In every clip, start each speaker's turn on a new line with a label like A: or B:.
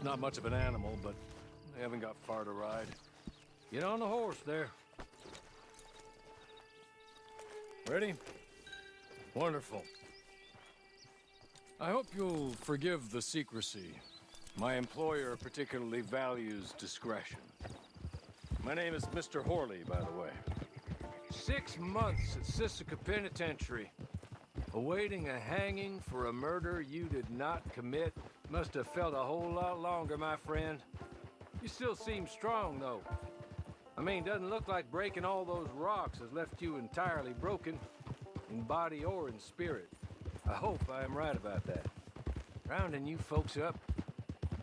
A: not much of an animal, but they haven't got far to ride. Get on the horse there. Ready? Wonderful. I hope you'll forgive the secrecy. My employer particularly values discretion. My name is Mr. Horley, by the way. 6 months at Sisika Penitentiary, awaiting a hanging for a murder you did not commit. Must have felt a whole lot longer, my friend. You still seem strong, though. I mean, doesn't look like breaking all those rocks has left you entirely broken, in body or in spirit. I hope I am right about that. Rounding you folks up,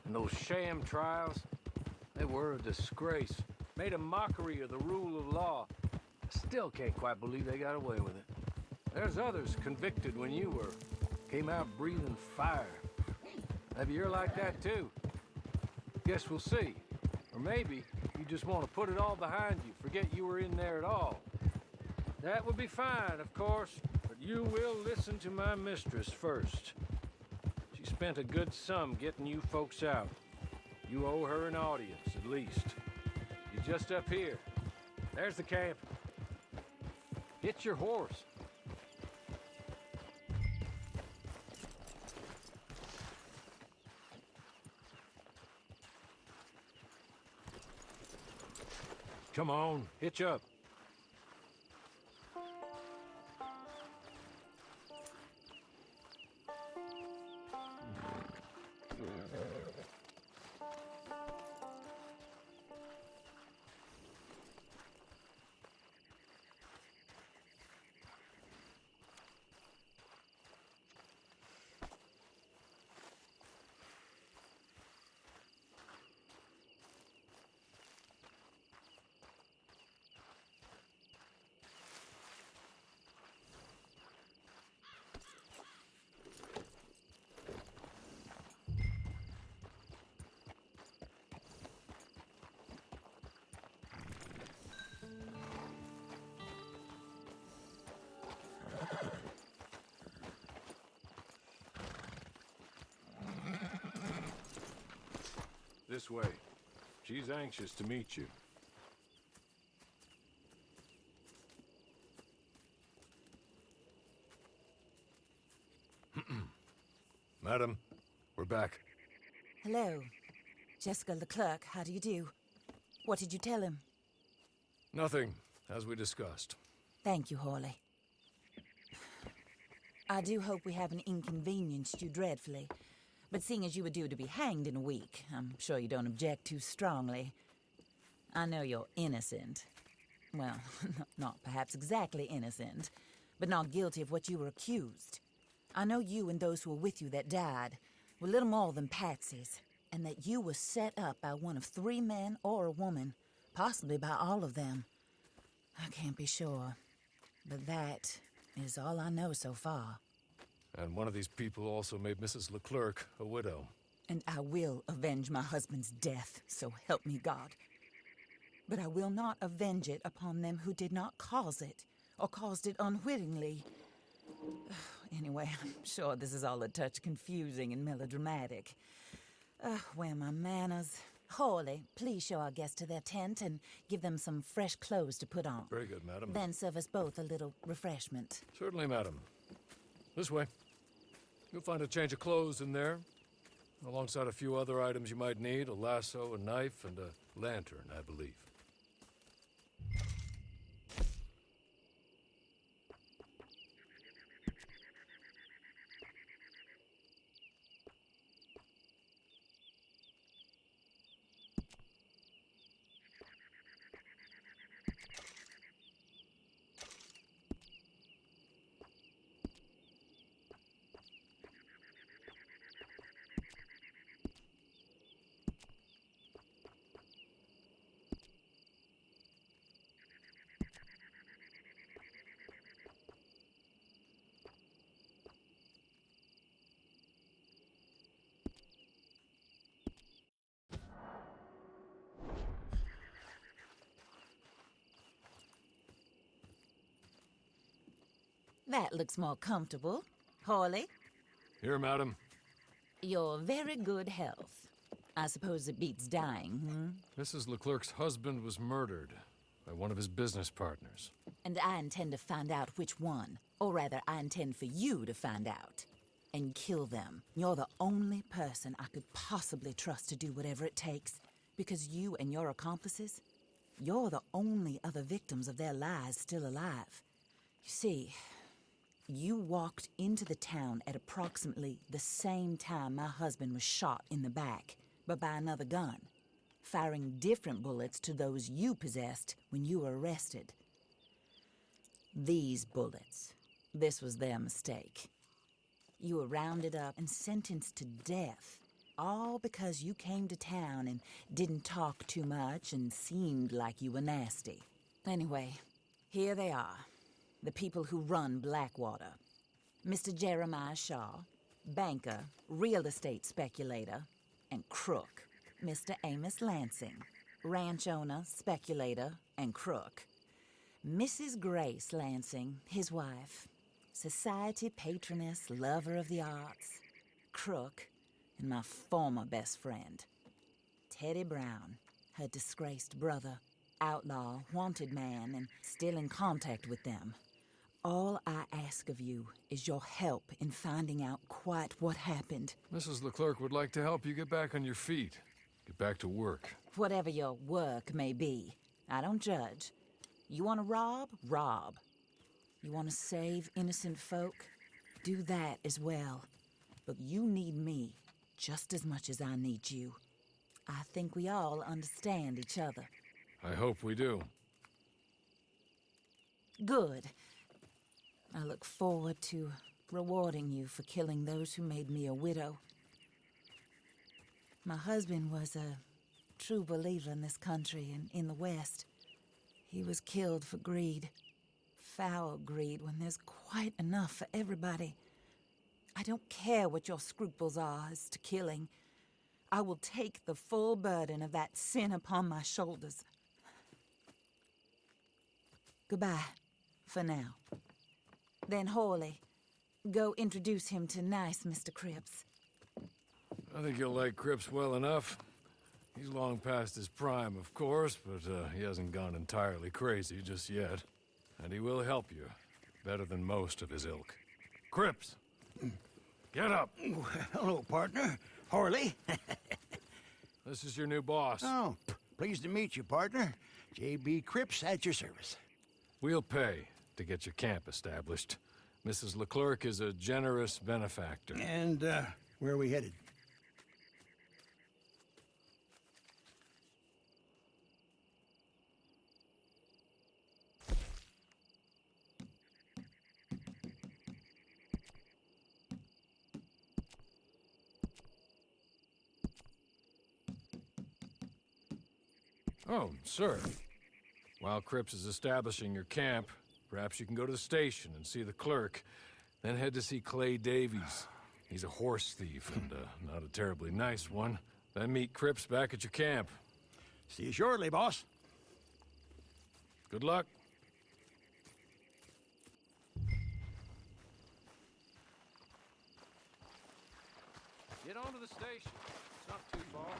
A: and those sham trials, they were a disgrace. Made a mockery of the rule of law. I still can't quite believe they got away with it. There's others convicted when you were. Came out breathing fire. Maybe you're like that too. Guess we'll see. Or maybe you just want to put it all behind you, forget you were in there at all. That would be fine, of course, but you will listen to my mistress first. She spent a good sum getting you folks out. You owe her an audience, at least. She's just up here. There's the camp. Hit your horse. Come on, hitch up. This way. She's anxious to meet you. Madam, we're back.
B: Hello. Jessica Leclerc, how do you do? What did you tell him?
A: Nothing, as we discussed.
B: Thank you, Horley. I do hope we haven't inconvenienced you dreadfully. But seeing as you were due to be hanged in a week, I'm sure you don't object too strongly. I know you're innocent. Well, not perhaps exactly innocent, but not guilty of what you were accused. I know you and those who were with you that died were little more than patsies, and that you were set up by one of 3 men or a woman, possibly by all of them. I can't be sure, but that is all I know so far.
A: And one of these people also made Mrs. Leclerc a widow.
B: And I will avenge my husband's death, so help me God. But I will not avenge it upon them who did not cause it, or caused it unwittingly. Anyway, I'm sure this is all a touch confusing and melodramatic. Where are my manners? Horley, please show our guests to their tent and give them some fresh clothes to put on.
A: Very good, madam.
B: Then serve us both a little refreshment.
A: Certainly, madam. This way. You'll find a change of clothes in there, alongside a few other items you might need, a lasso, a knife, and a lantern, I believe.
B: That looks more comfortable. Horley,
A: Here, madam.
B: your very good health. I suppose it beats dying, hmm?
A: Mrs. Leclerc's husband was murdered by one of his business partners.
B: And I intend to find out which one. Or rather, I intend for you to find out. And kill them. You're the only person I could possibly trust to do whatever it takes. Because you and your accomplices, you're the only other victims of their lies still alive. You see, you walked into the town at approximately the same time my husband was shot in the back, but by another gun, firing different bullets to those you possessed when you were arrested. These bullets, this was their mistake. You were rounded up and sentenced to death, all because you came to town and didn't talk too much and seemed like you were nasty. Anyway, here they are, the people who run Blackwater. Mr. Jeremiah Shaw, banker, real estate speculator, and crook. Mr. Amos Lansing, ranch owner, speculator, and crook. Mrs. Grace Lansing, his wife, society patroness, lover of the arts, crook, and my former best friend. Teddy Brown, her disgraced brother, outlaw, wanted man, and still in contact with them. All I ask of you is your help in finding out quite what happened.
A: Mrs. Leclerc would like to help you get back on your feet. Get back to work.
B: Whatever your work may be, I don't judge. You want to rob? Rob. You want to save innocent folk? Do that as well. But you need me just as much as I need you. I think we all understand each other.
A: I hope we do.
B: Good. I look forward to rewarding you for killing those who made me a widow. My husband was a true believer in this country and in the West. He was killed for greed. Foul greed when there's quite enough for everybody. I don't care what your scruples are as to killing. I will take the full burden of that sin upon my shoulders. Goodbye, for now. Then Horley, go introduce him to nice Mr. Cripps.
A: I think you'll like Cripps well enough. He's long past his prime, of course, but he hasn't gone entirely crazy just yet. And he will help you, better than most of his ilk. Cripps! Get up!
C: Hello, partner. Horley.
A: This is your new boss.
C: Oh, pleased to meet you, partner. J.B. Cripps at your service.
A: We'll pay to get your camp established. Mrs. Leclerc is a generous benefactor.
C: And, where are we headed?
A: Oh, sir. While Cripps is establishing your camp, perhaps you can go to the station and see the clerk, then head to see Clay Davies. He's a horse thief, and not a terribly nice one. Then meet Cripps back at your camp.
C: See you shortly, boss.
A: Good luck. Get on to the station. It's not too far.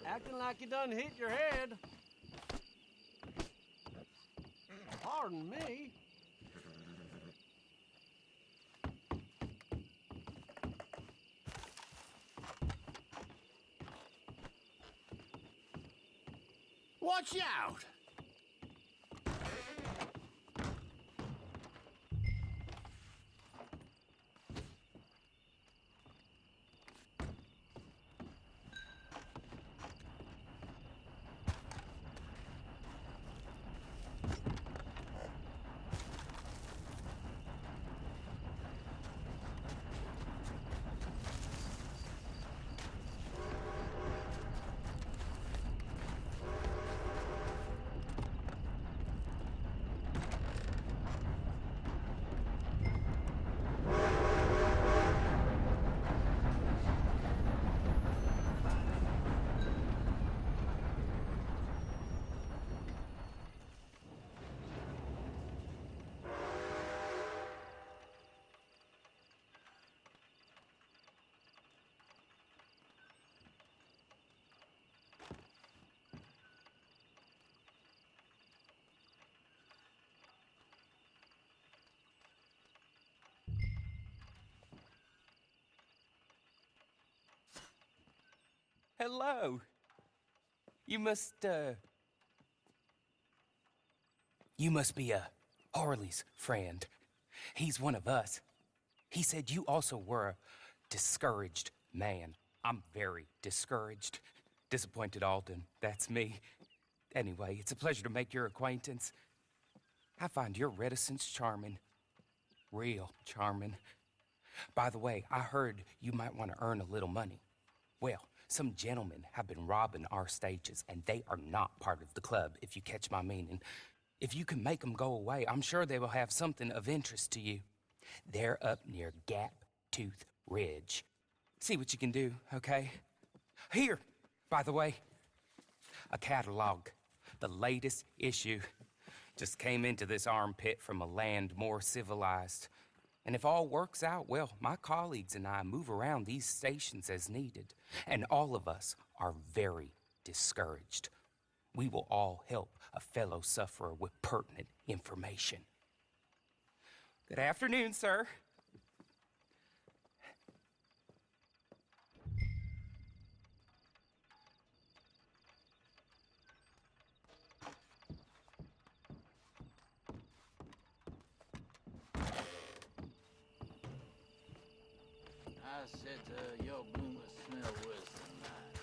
D: Acting like you done hit your head. Pardon me.
C: Watch out!
E: Hello. You must be Harley's friend. He's one of us. He said you also were a discouraged man. I'm very discouraged. Disappointed Alden, that's me. Anyway, it's a pleasure to make your acquaintance. I find your reticence charming. Real charming. By the way, I heard you might want to earn a little money. Well, some gentlemen have been robbing our stages, and they are not part of the club, if you catch my meaning. If you can make them go away, I'm sure they will have something of interest to you. They're up near Gap Tooth Ridge. See what you can do, okay? Here, by the way, a catalog. The latest issue. Just came into this armpit from a land more civilized. And if all works out, well, my colleagues and I move around these stations as needed. And all of us are very discouraged. We will all help a fellow sufferer with pertinent information. Good afternoon, sir.
F: I said your boomer smell worse than mine.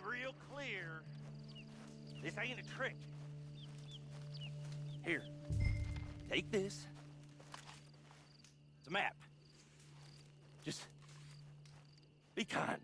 G: real clear. This ain't a trick. Here, take this. It's a map. Just be kind.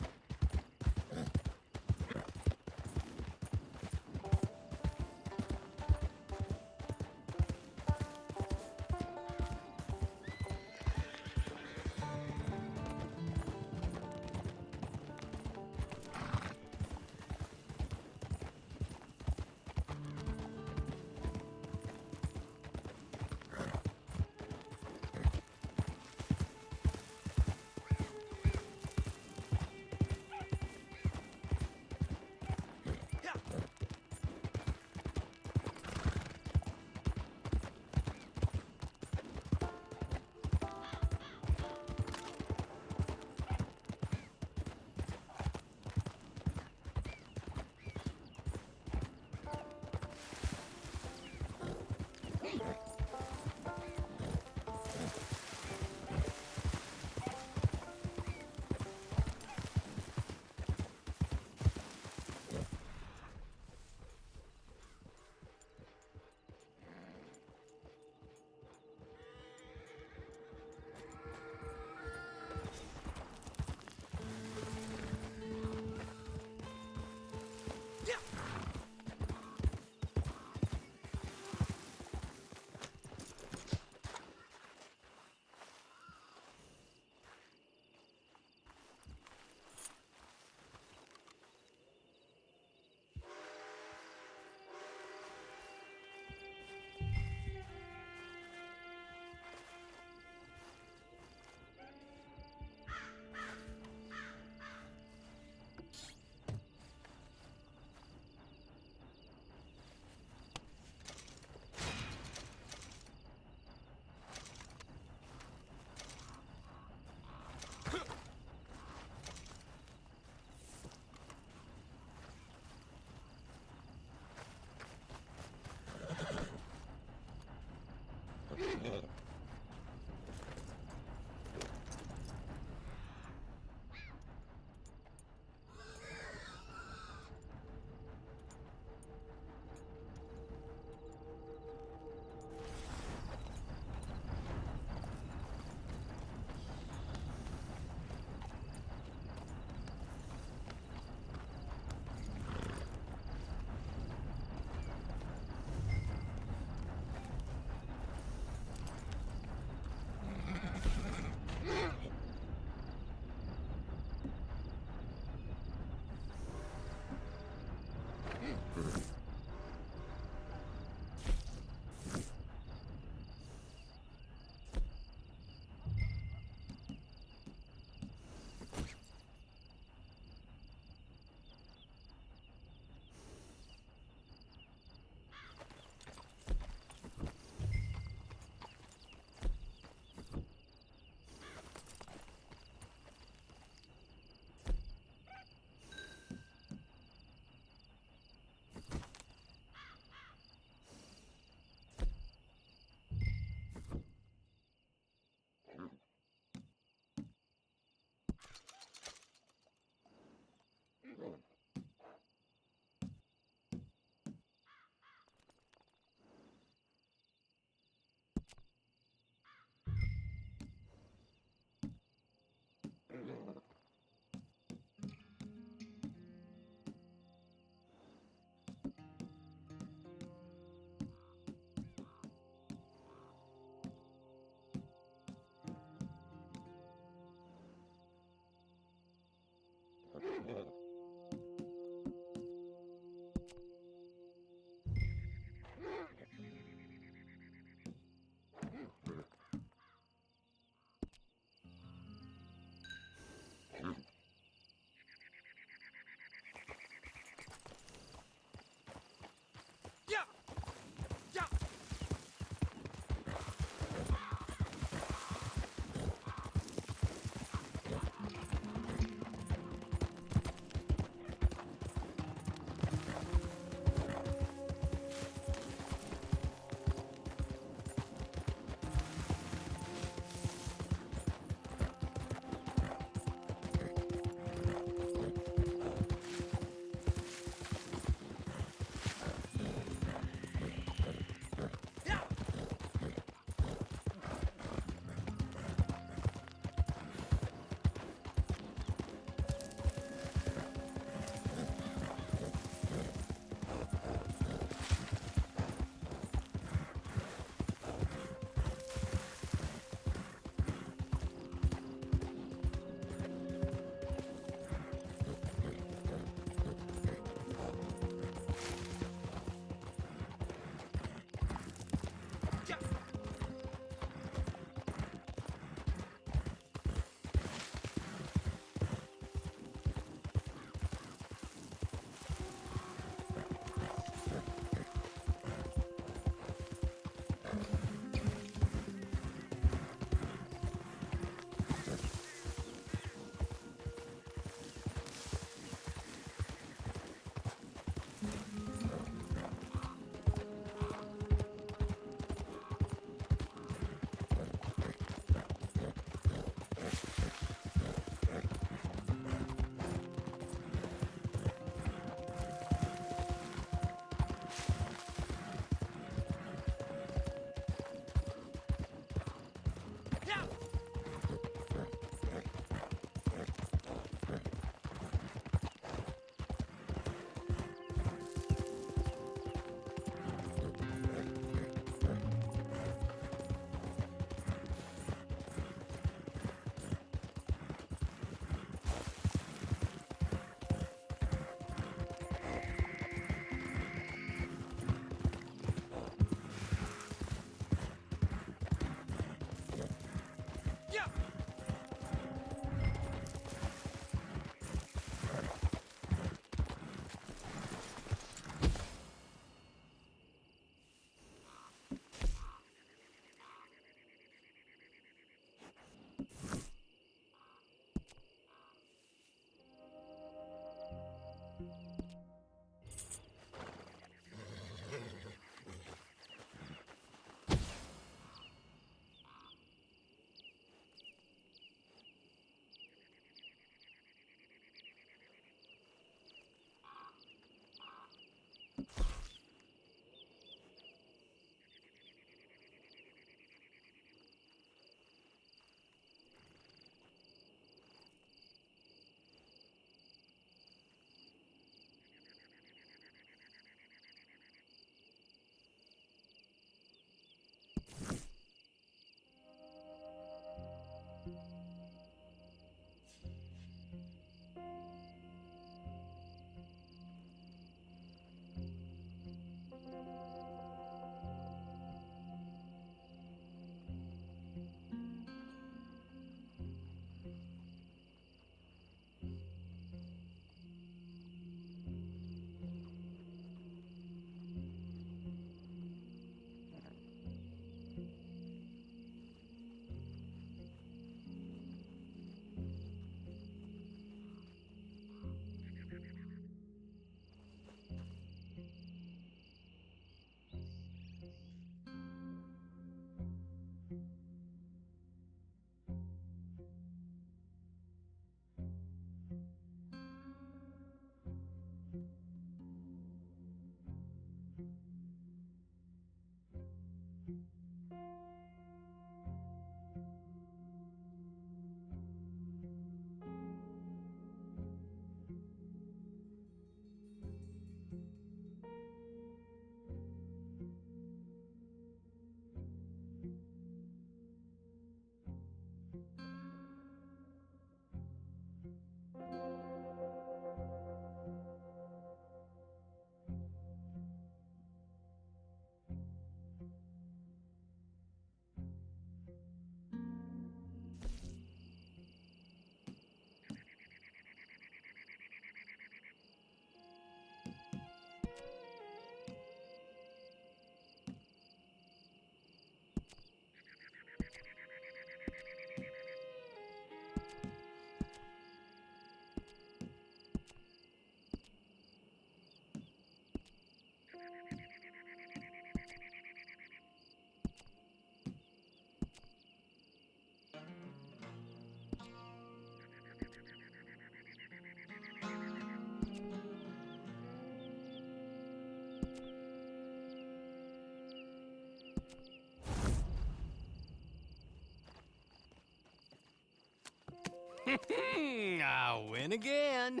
H: I win again.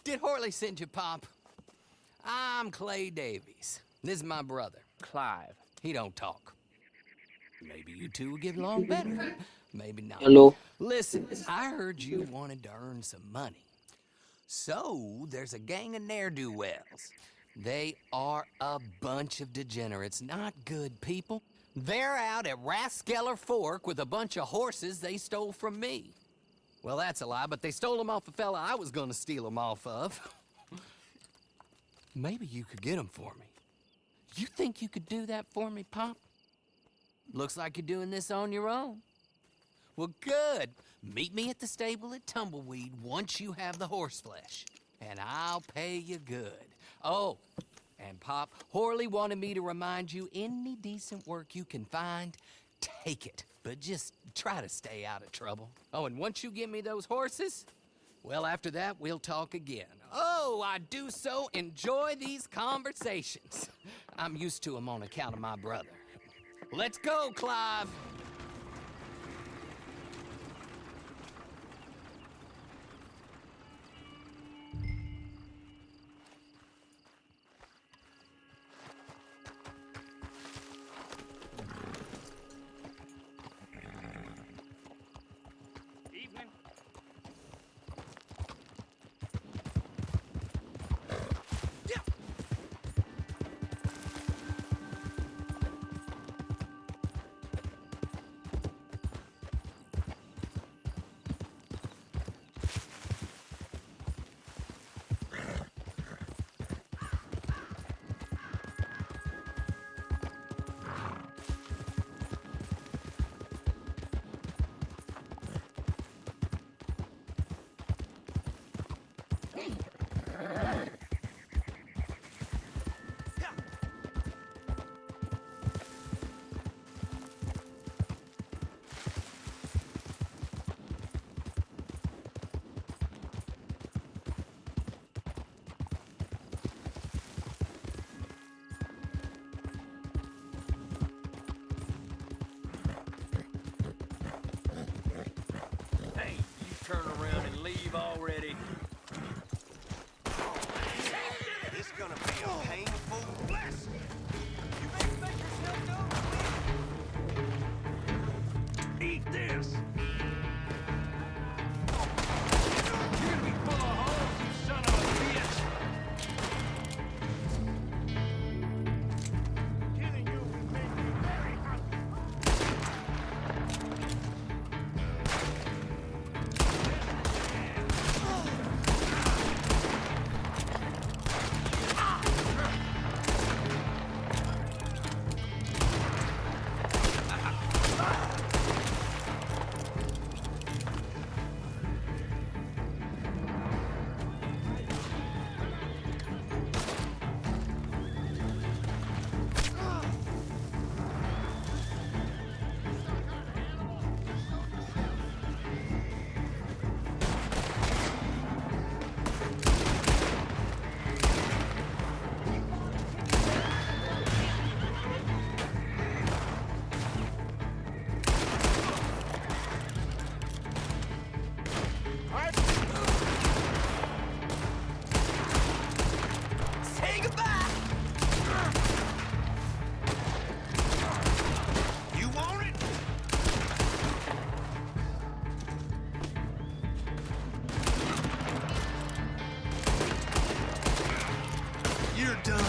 H: Did Horley send you, Pop? I'm Clay Davies. This is my brother, Clive. He don't talk. Maybe you two will get along better. Maybe not.
I: Hello.
H: Listen, I heard you wanted to earn some money. So, there's a gang of ne'er-do-wells. They are a bunch of degenerates, not good people. They're out at Raskeller Fork with a bunch of horses they stole from me. Well, that's a lie, but they stole them off a fella I was gonna steal them off of. Maybe you could get them for me. You think you could do that for me, Pop? Looks like you're doing this on your own. Well, good. Meet me at the stable at Tumbleweed once you have the horse flesh, and I'll pay you good. Oh, and Pop, Horley wanted me to remind you, any decent work you can find, take it. But just try to stay out of trouble. Oh, and once you give me those horses, well, after that, we'll talk again. Oh, I do so enjoy these conversations. I'm used to them on account of my brother. Let's go, Clive.
G: Evening.
A: Hey, you turn around and leave already.
G: This gonna be a painful blessing. Eat this.
A: You're gonna be full of holes, you son of a bitch!
G: Killing you will make me very happy.
H: Say goodbye.
G: You want it? You're done.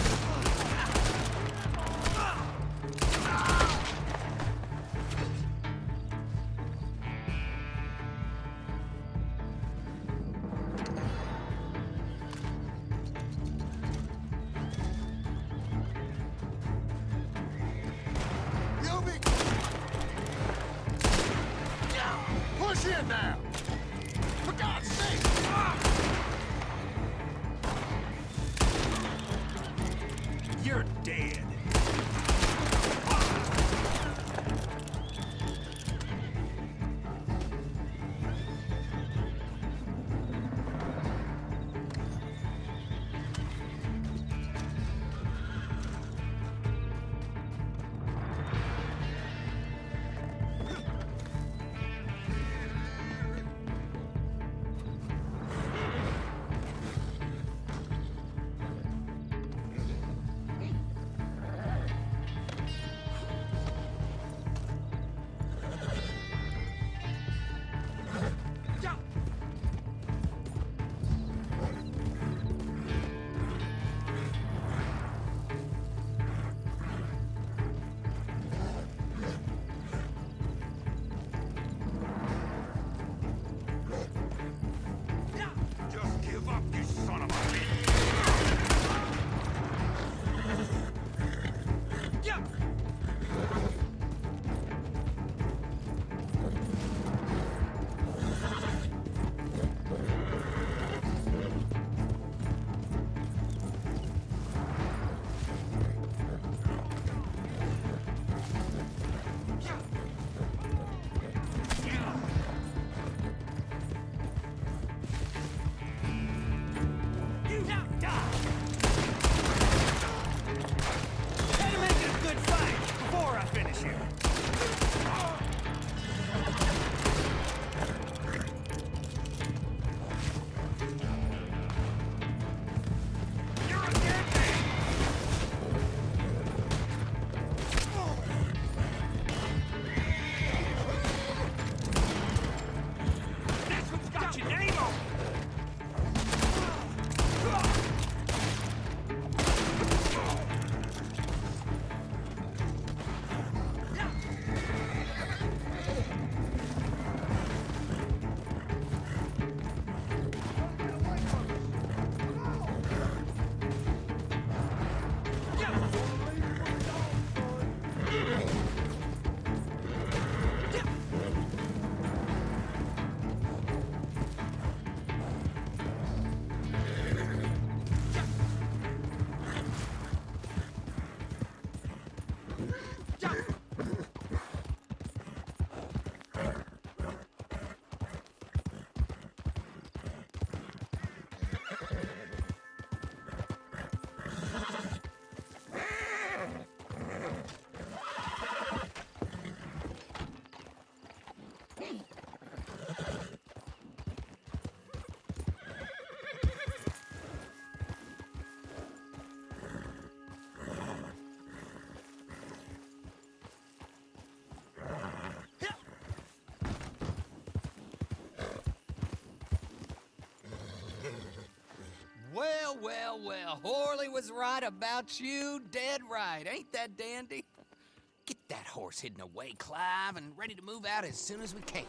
H: well, well. Horley was right about you, dead right. Ain't that dandy? Get that horse hidden away, Clive, and ready to move out as soon as we can.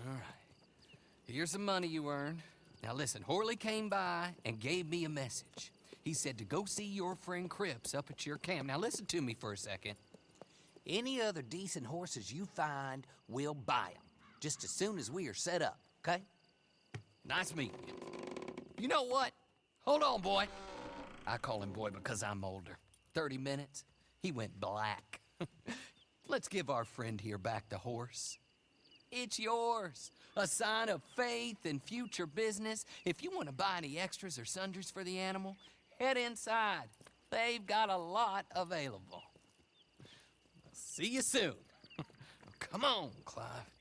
H: All right. Here's the money you earned. Now listen, Horley came by and gave me a message. He said to go see your friend Cripps up at your camp. Now listen to me for a second. Any other decent horses you find, we'll buy them. Just as soon as we are set up, okay? Nice meeting you. You know what? Hold on, boy. I call him boy because I'm older. 30 minutes, he went black. Let's give our friend here back the horse. It's yours. A sign of faith and future business. If you want to buy any extras or sundries for the animal, head inside. They've got a lot available. See you soon. Come on, Clive.